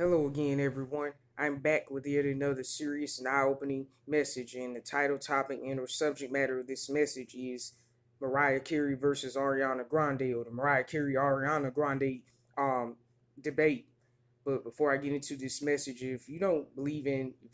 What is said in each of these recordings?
Hello again, everyone. I'm back with yet another serious and eye-opening message, and the title, topic, and/or subject matter of this message is Mariah Carey versus Ariana Grande, or the Mariah Carey Ariana Grande um debate. But before I get into this message, if you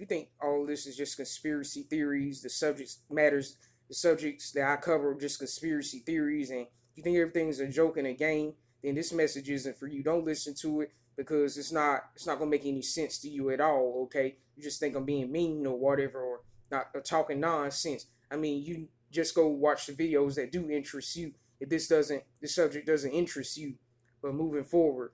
think all this is just conspiracy theories, the subjects that I cover are just conspiracy theories, and you think everything is a joke and a game, then this message isn't for you. Don't listen to it because it's not gonna make any sense to you at all. Okay, you just think I'm being mean or whatever, or not or talking nonsense. I mean, you just go watch the videos that do interest you. If this subject doesn't interest you, but moving forward,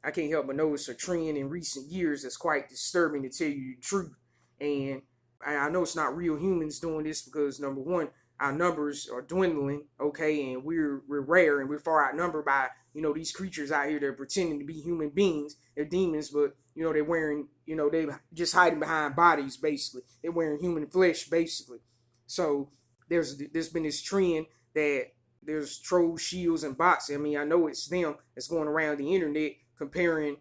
I can't help but notice a trend in recent years that's quite disturbing, to tell you the truth. And I know it's not real humans doing this because, number one, our numbers are dwindling, okay, and we're rare and we're far outnumbered by these creatures out here that are pretending to be human beings. They're demons, but they're wearing they just hiding behind bodies. Basically, they're wearing human flesh, basically. So there's been this trend that there's trolls, shields, and bots. I mean, I know it's them that's going around the internet comparing,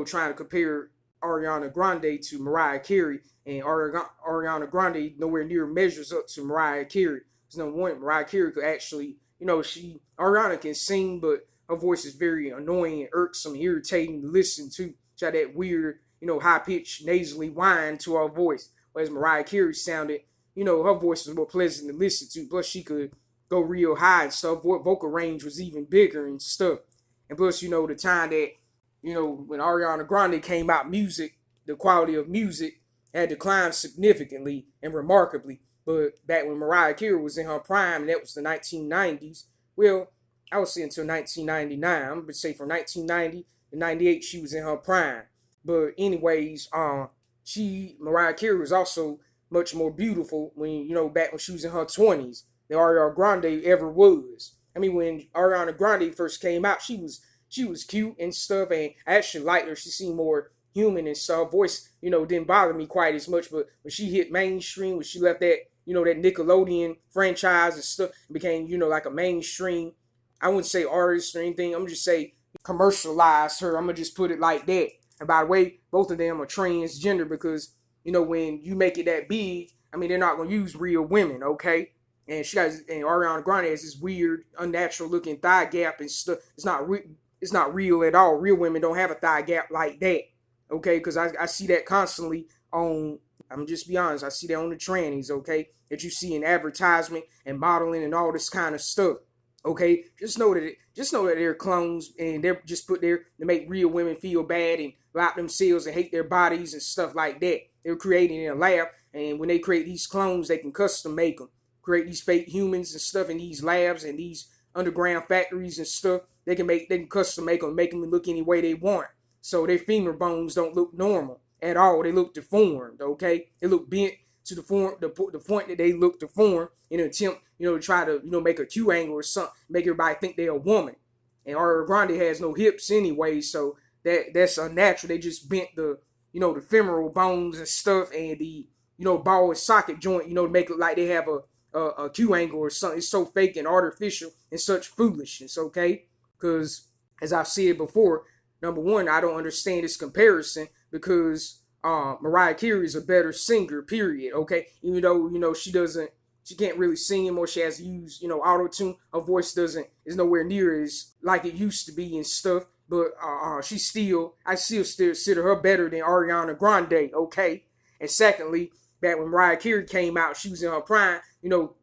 trying to compare Ariana Grande to Mariah Carey, and Ariana Grande nowhere near measures up to Mariah Carey. Because number one, Mariah Carey could actually, Ariana can sing, but her voice is very annoying and irksome, irritating to listen to. She had that weird, high pitched nasally whine to her voice, whereas Mariah Carey sounded, her voice was more pleasant to listen to. Plus, she could go real high and stuff. Vocal range was even bigger and stuff. And plus, the time that when Ariana Grande came out, the quality of music had declined significantly and remarkably. But back when Mariah Carey was in her prime, and that was the 1990s, well, I would say until 1999. I'm going to say from 1990 to 98, she was in her prime. But anyways, Mariah Carey was also much more beautiful back when she was in her 20s than Ariana Grande ever was. I mean, when Ariana Grande first came out, she was cute and stuff, and I actually liked her. She seemed more human and stuff. Voice, didn't bother me quite as much. But when she hit mainstream, when she left that, that Nickelodeon franchise and stuff, and became, like a mainstream, I wouldn't say artist or anything. I'm gonna just say commercialized her. I'm gonna just put it like that. And by the way, both of them are transgender because, when you make it that big, I mean, they're not gonna use real women, okay? And Ariana Grande has this weird, unnatural looking thigh gap and stuff. It's not real at all. Real women don't have a thigh gap like that, okay? Because I see that constantly on. I'm just be honest. I see that on the trannies, okay? That you see in advertisement and modeling and all this kind of stuff, okay? Just know that they're clones, and they're just put there to make real women feel bad and about themselves and hate their bodies and stuff like that. They're creating in a lab, and when they create these clones, they can custom make them. Create these fake humans and stuff in these labs and these underground factories and stuff. They can custom make them look any way they want. So their femur bones don't look normal at all. They look deformed, okay? They look bent to the point that they look deformed in an attempt, to try to, make a Q angle or something, make everybody think they're a woman. And Ariana Grande has no hips anyway, so that's unnatural. They just bent the femoral bones and stuff, and the, ball and socket joint, to make it look like they have a Q angle or something. It's so fake and artificial and such foolishness, okay? Because, as I've said before, number one, I don't understand this comparison because Mariah Carey is a better singer, period, okay? Even though, she can't really sing anymore. She has to use, auto-tune. Her voice is nowhere near as like it used to be and stuff. But I still consider her better than Ariana Grande, okay? And secondly, back when Mariah Carey came out, she was in her prime,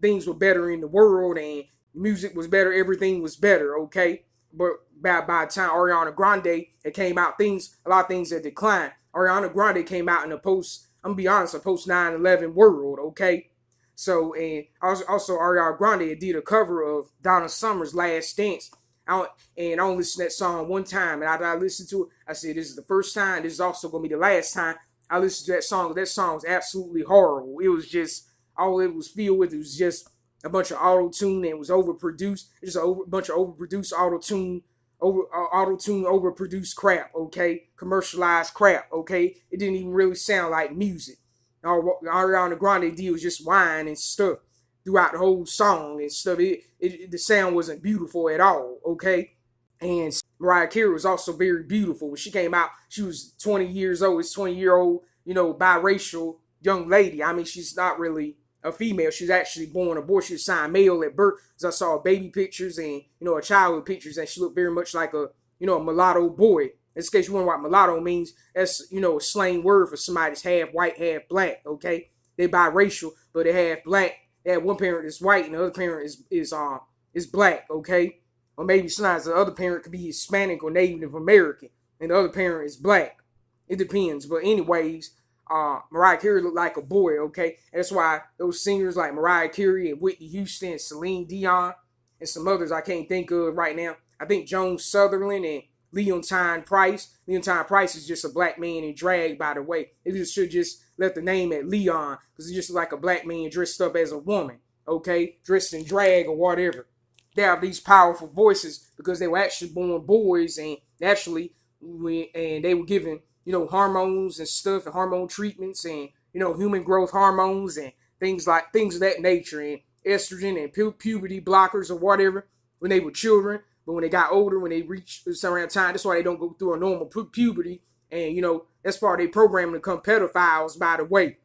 things were better in the world and music was better, everything was better, okay? But by the time Ariana Grande had came out, a lot of things had declined. Ariana Grande came out in a post 9/11 world, okay? So, and also Ariana Grande did a cover of Donna Summer's Last Dance. I only listened to that song one time, and I listened to it. I said, this is the first time. This is also going to be the last time I listened to that song. That song was absolutely horrible. It was just, all it was filled with, it was just a bunch of auto-tune, and it was overproduced. Just a bunch of overproduced auto-tune, overproduced crap, okay? Commercialized crap, okay? It didn't even really sound like music. All Ariana Grande did was just whine and stuff throughout the whole song and stuff. The sound wasn't beautiful at all, okay? And Mariah Carey was also very beautiful. When she came out, she was 20 years old. It's 20-year-old, biracial young lady. I mean, she's not really a female. She's actually born a boy. She was signed male at birth. As I saw baby pictures and, her childhood pictures, and she looked very much like a mulatto boy. In case you wonder what mulatto means, that's, a slang word for somebody that's half white, half black, okay? They biracial, but they half black. They have one parent is white and the other parent is black, okay? Or maybe sometimes the other parent could be Hispanic or Native American, and the other parent is black. It depends. But anyways, Mariah Carey looked like a boy, okay? And that's why those singers like Mariah Carey and Whitney Houston and Celine Dion and some others I can't think of right now. I think Joan Sutherland and Leontine Price. Leontine Price is just a black man in drag, by the way. They should just let the name at Leon, because it's just like a black man dressed up as a woman, okay? Dressed in drag or whatever. They have these powerful voices because they were actually born boys, and naturally, and they were given, hormones and stuff, and hormone treatments, and, human growth hormones and things of that nature, and estrogen and puberty blockers or whatever when they were children. But when they got older, when they reached some around time, that's why they don't go through a normal puberty. And, that's part of their program to become pedophiles, by the way,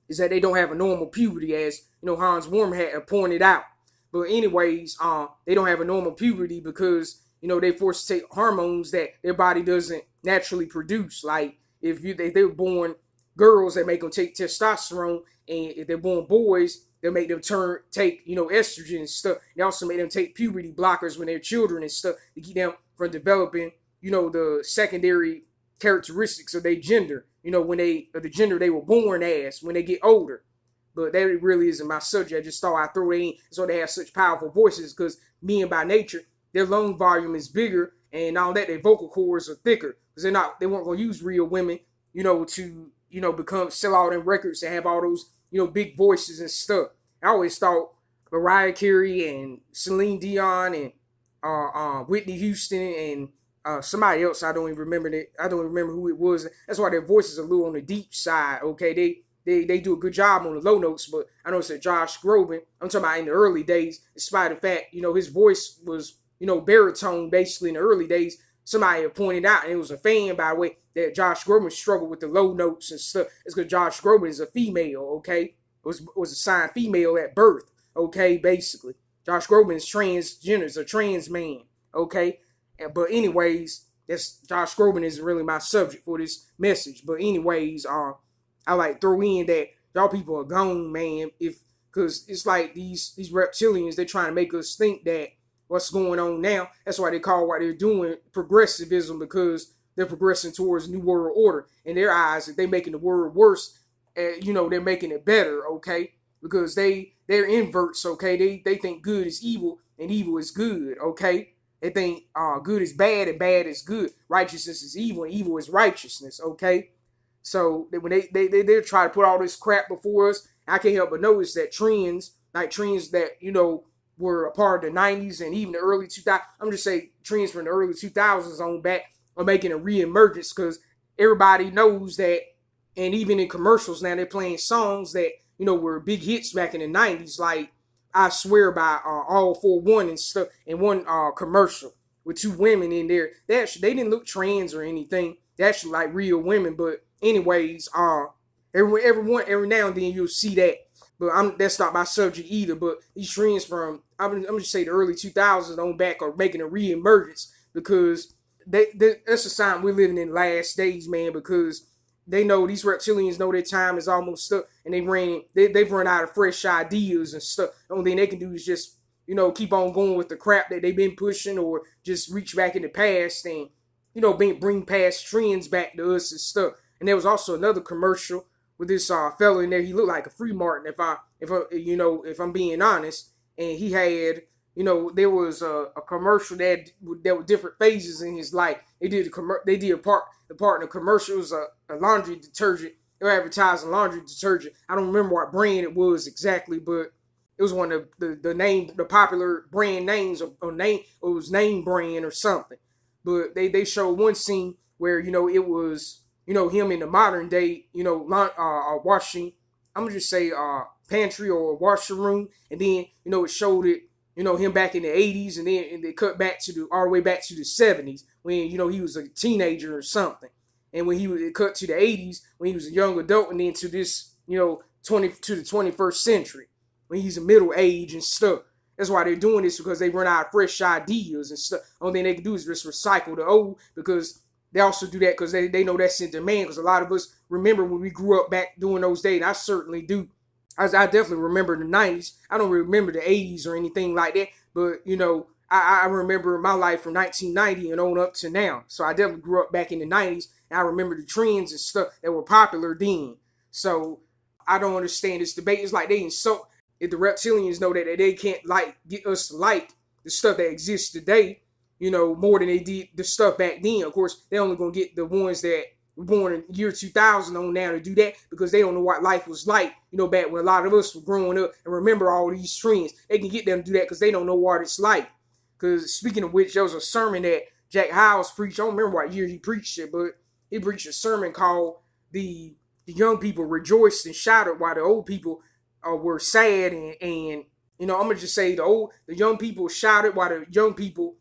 is that they don't have a normal puberty, as, Hans Warmer had pointed out. But anyways, they don't have a normal puberty because, they're forced to take hormones that their body doesn't naturally produce. Like, if they're born girls, they make them take testosterone. And if they're born boys, they'll make them take, estrogen and stuff. They also make them take puberty blockers when they're children and stuff to keep them from developing, the secondary characteristics of their gender, the gender they were born as when they get older. But that really isn't my subject. I just thought I'd throw it in so they have such powerful voices, because men by nature, their lung volume is bigger, and all that, their vocal cords are thicker, because they weren't going to use real women, to, sell all them records and have all those, big voices and stuff. I always thought Mariah Carey and Celine Dion and Whitney Houston and somebody else, I don't even remember who it was. That's why their voices are a little on the deep side, okay? They do a good job on the low notes, but I know it's that Josh Groban, I'm talking about in the early days, despite the fact, his voice was, baritone basically in the early days. Somebody had pointed out, and it was a fan, by the way, that Josh Groban struggled with the low notes and stuff. It's because Josh Groban is a female, okay? Was assigned female at birth, okay, basically. Josh Groban is transgender, is a trans man, okay? But anyways, Josh Groban isn't really my subject for this message. But anyways, I like throw in that y'all people are gone, man. Because it's like these reptilians, they're trying to make us think that what's going on now, that's why they call what they're doing progressivism, because they're progressing towards New World Order. In their eyes, if they're making the world worse, they're making it better, okay? Because they're inverts, okay? They think good is evil and evil is good, okay? They think good is bad and bad is good. Righteousness is evil and evil is righteousness, okay? So when they try to put all this crap before us, I can't help but notice that trends that, were a part of the 90s and even the early 2000s, I'm just saying trends from the early 2000s on back are making a reemergence, because everybody knows that, and even in commercials now, they're playing songs that, were big hits back in the 90s, like I Swear by All For One and stuff, and one commercial with two women in there. They didn't look trans or anything. They actually like real women, but anyways, every now and then you'll see that. But that's not my subject either. But these trends from, I'm just say the early 2000s on back are making a reemergence, because that's a sign we're living in the last days, man, because they know, these reptilians know their time is almost up, and they've run out of fresh ideas and stuff. The only thing they can do is just, keep on going with the crap that they've been pushing, or just reach back in the past and, bring past trends back to us and stuff. And there was also another commercial with this fellow in there. He looked like a free Martin, if I'm being honest. And he had, there was a commercial that were different phases in his life. They did a part in the commercial was a laundry detergent. They were advertising laundry detergent. I don't remember what brand it was exactly, but it was one of the popular brand names, or name, it was name brand or something. But they showed one scene where, it was, him in the modern day, washing, I'm gonna just say pantry or washer room, and then, it showed it, him back in the 80s, and then they cut back to all the way back to the 70s when, he was a teenager or something. And when it cut to the 80s when he was a young adult, and then to this, 20 to the 21st century when he's in middle age and stuff. That's why they're doing this, because they run out of fresh ideas and stuff. Only thing they can do is just recycle the old, because they also do that because they know that's in demand. Because a lot of us remember when we grew up back during those days. And I certainly do. I definitely remember the 90s. I don't remember the 80s or anything like that. But, I remember my life from 1990 and on up to now. So I definitely grew up back in the 90s. And I remember the trends and stuff that were popular then. So I don't understand this debate. It's like they insult. If the reptilians know that they can't get us to like the stuff that exists today, more than they did the stuff back then. Of course, they're only going to get the ones that were born in year 2000 on now to do that, because they don't know what life was like, back when a lot of us were growing up and remember all these trends. They can get them to do that because they don't know what it's like. Because speaking of which, there was a sermon that Jack Hyles preached. I don't remember what year he preached it, but he preached a sermon called The Young People Rejoiced and Shouted While the Old People were sad, and I'm gonna just say the young people shouted while the young people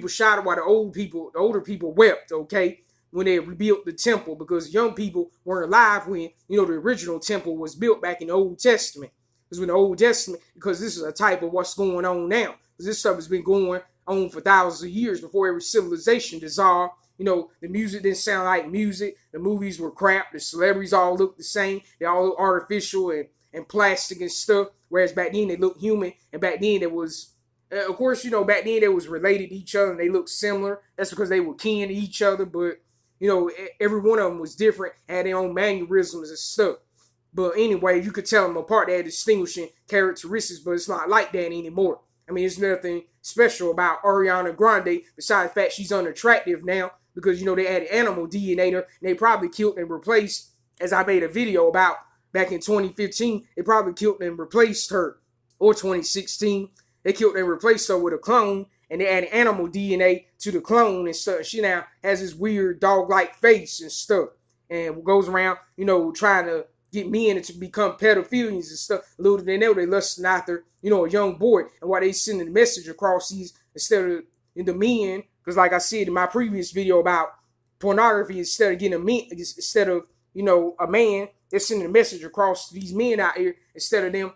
shouted while the older people wept. Okay, when they rebuilt the temple, because young people weren't alive when the original temple was built back in the Old Testament. Because when the Old Testament, because this is a type of what's going on now. Because this stuff has been going on for thousands of years before every civilization dissolved. The music didn't sound like music. The movies were crap. The celebrities all looked the same. They all look artificial and plastic and stuff, whereas back then they looked human, and back then there was, of course, back then they was related to each other and they looked similar. That's because they were kin to each other, but, every one of them was different, had their own mannerisms and stuff. But anyway, you could tell them apart. They had distinguishing characteristics, but it's not like that anymore. I mean, there's nothing special about Arìanna Grandè, besides the fact she's unattractive now, because, they added animal DNA to her, and they probably killed and replaced, as I made a video about, back in 2015, they probably killed and replaced her. Or 2016, they killed and replaced her with a clone, and they added animal DNA to the clone and stuff. She now has this weird dog-like face and stuff, and goes around, trying to get men to become pedophilians and stuff. Little did they know they lusting after, a young boy, and why they sending the message across these instead of the men. Because like I said in my previous video about pornography, instead of a man, they're sending a message across to these men out here instead of them,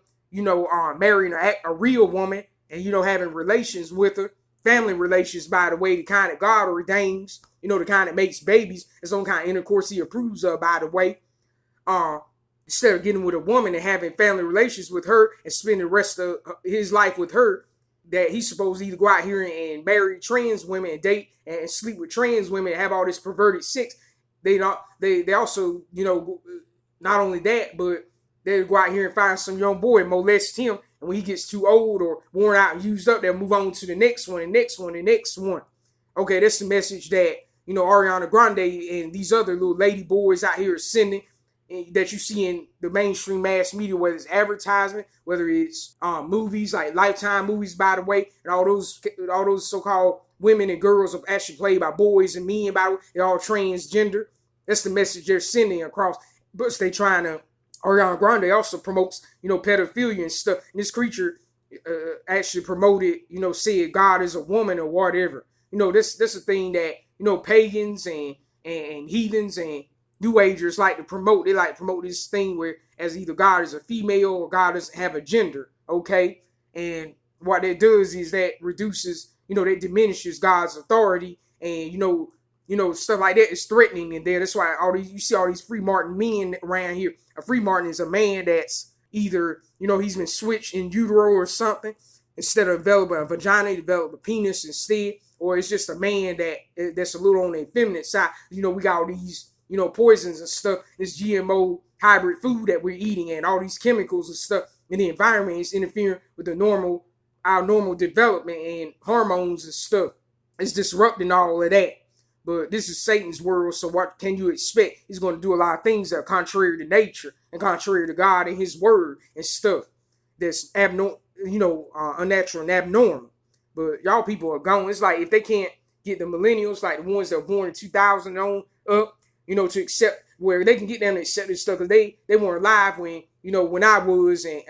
marrying a real woman and, having relations with her. Family relations, by the way, the kind that God ordains, the kind that makes babies. It's some kind of intercourse he approves of, by the way. Instead of getting with a woman and having family relations with her and spending the rest of his life with her, that he's supposed to either go out here and marry trans women and date and sleep with trans women and have all this perverted sex. They also, not only that, but they go out here and find some young boy and molest him. And when he gets too old or worn out and used up, they'll move on to the next one and next one and next one. Okay, that's the message that, Arìanna Grandè and these other little lady boys out here are sending, that you see in the mainstream mass media, whether it's advertisement, whether it's movies like Lifetime movies, by the way, and all those so-called women and girls are actually played by boys and men, by the way, they're all transgender. That's the message they're sending across. But they trying to, Arìanna Grandè also promotes, pedophilia and stuff. And this creature actually promoted, said God is a woman or whatever. This a thing that, pagans and heathens and New Agers like to promote. They like to promote this thing where as either God is a female or God doesn't have a gender, okay? And what that does is that reduces, that diminishes God's authority, and stuff like that is threatening in there. That's why you see all these free martin men around here. A free martin is a man that's either, he's been switched in utero or something. Instead of developing a vagina, he developed a penis instead. Or it's just a man that's a little on the feminine side. We got all these, poisons and stuff, this GMO hybrid food that we're eating and all these chemicals and stuff in the environment is interfering with our normal development and hormones and stuff. It's disrupting all of that. But this is Satan's world, so what can you expect? He's going to do a lot of things that are contrary to nature and contrary to God and his word and stuff that's abnormal, unnatural and abnormal. But y'all people are gone. It's like if they can't get the millennials, like the ones that were born in 2000 on up, to accept, where they can get them to accept this stuff, because they weren't alive when, when I was, and,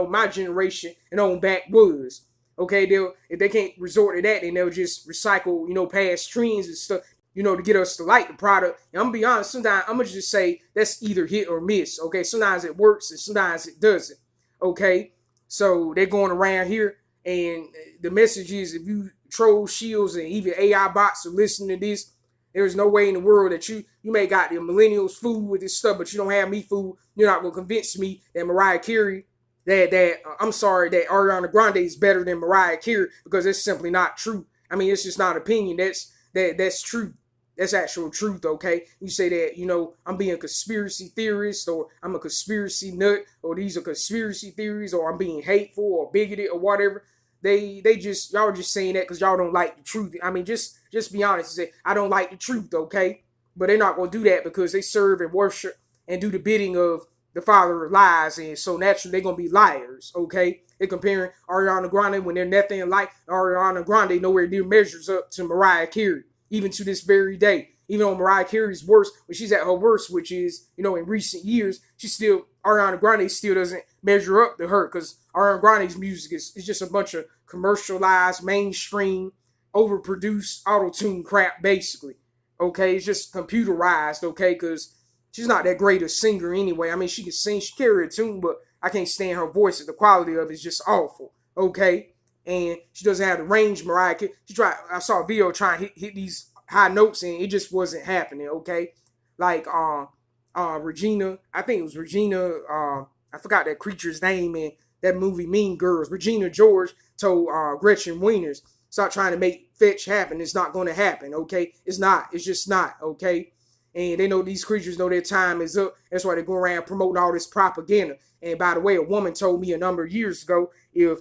my generation and on back was. Okay, if they can't resort to that, then they'll just recycle, past trends and stuff, to get us to like the product. And I'm gonna be honest, sometimes I'm gonna just say that's either hit or miss. Okay, sometimes it works and sometimes it doesn't. Okay, so they're going around here, and the message is if you troll shields and even AI bots are listening to this, there's no way in the world that you may got the millennials food with this stuff, but you don't have me food. You're not gonna convince me that Mariah Carey, that Ariana Grande is better than Mariah Carey, because it's simply not true. I mean, it's just not opinion. That's true. That's actual truth, okay? You say that, I'm being a conspiracy theorist, or I'm a conspiracy nut, or these are conspiracy theories, or I'm being hateful or bigoted or whatever. Y'all are just saying that because y'all don't like the truth. I mean, just be honest and say, I don't like the truth, okay? But they're not going to do that because they serve and worship and do the bidding of the father of lies, and so naturally they're going to be liars, okay? They're comparing Ariana Grande when they're nothing like Ariana Grande, nowhere near measures up to Mariah Carey, even to this very day. Even on Mariah Carey's worst, when she's at her worst, which is, in recent years, Ariana Grande still doesn't measure up to her, because Ariana Grande's music is just a bunch of commercialized, mainstream, overproduced, auto-tune crap, basically. Okay, it's just computerized, okay, because she's not that great a singer anyway. I mean, she can sing, she carry a tune, but I can't stand her voice. The quality of it is just awful, okay? And she doesn't have the range Mariah Carey. I saw a video trying to hit these high notes, and it just wasn't happening, okay? Like, Regina, I think it was Regina, I forgot that creature's name in that movie Mean Girls. Regina George told Gretchen Wieners, stop trying to make fetch happen. It's not going to happen, okay? It's not. It's just not, okay? And they know these creatures know their time is up. That's why they go around promoting all this propaganda. And by the way, a woman told me a number of years ago, if,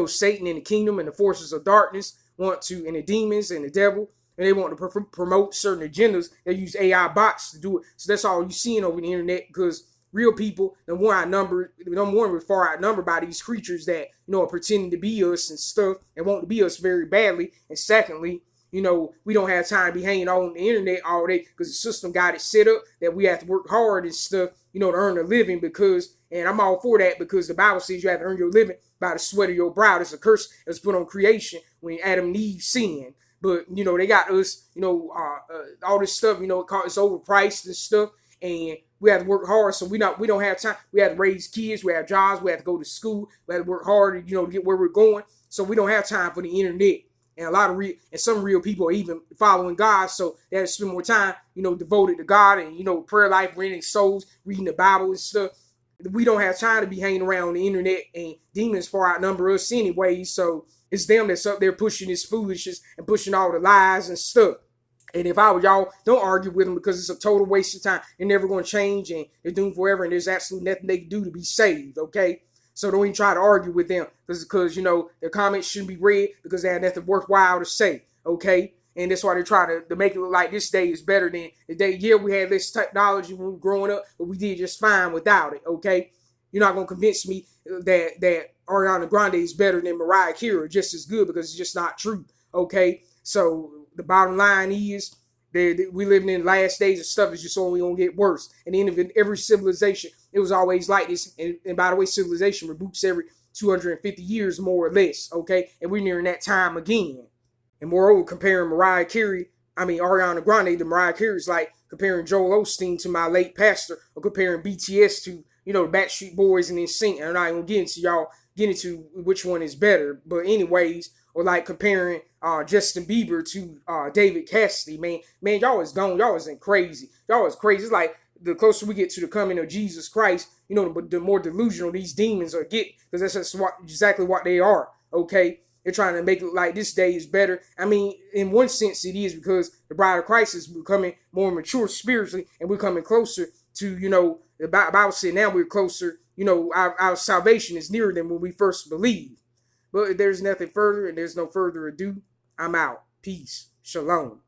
Satan and the kingdom and the forces of darkness and the demons and the devil, and they want to promote certain agendas, they use AI bots to do it. So that's all you're seeing over the internet, because real people, number one, we're far outnumbered by these creatures that, are pretending to be us and stuff and want to be us very badly. And secondly, we don't have time to be hanging on the internet all day, because the system got it set up that we have to work hard and stuff, to earn a living, and I'm all for that, because the Bible says you have to earn your living by the sweat of your brow. There's a curse that's put on creation when Adam and Eve sinned. But, they got us, all this stuff, it's overpriced and stuff, and we have to work hard, so we don't have time. We have to raise kids, we have jobs, we have to go to school, we have to work hard, to get where we're going. So we don't have time for the internet. And some real people are even following God, so they have to spend more time, devoted to God and, prayer life, winning souls, reading the Bible and stuff. We don't have time to be hanging around the internet, and demons far outnumber us anyway, so it's them that's up there pushing this foolishness and pushing all the lies and stuff. And if I were y'all, don't argue with them, because it's a total waste of time. They're never going to change, and they're doomed forever, and there's absolutely nothing they can do to be saved, okay? So don't even try to argue with them, because their comments shouldn't be read, because they have nothing worthwhile to say, okay? And that's why they're trying to make it look like this day is better than the day. Yeah, we had this technology when we were growing up, but we did just fine without it, okay? You're not going to convince me that Ariana Grande is better than Mariah Carey, or just as good, because it's just not true, okay? So the bottom line is we living in the last days, and stuff is just only going to get worse. And the end of every civilization, it was always like this. And by the way, civilization reboots every 250 years, more or less, okay? And we're nearing that time again. And moreover, comparing Ariana Grande to Mariah Carey is like comparing Joel Osteen to my late pastor, or comparing BTS to, the Backstreet Boys and NSYNC. And I'm not even getting into which one is better. But anyways, or like comparing Justin Bieber to David Cassidy, man, y'all is gone. Y'all isn't crazy. Y'all is crazy. It's like the closer we get to the coming of Jesus Christ, the more delusional these demons are getting, because that's exactly what they are, okay? They're trying to make it like this day is better. I mean, in one sense it is, because the bride of Christ is becoming more mature spiritually, and we're coming closer to, the Bible said now we're closer, our salvation is nearer than when we first believed. But if there's nothing further and there's no further ado, I'm out. Peace. Shalom.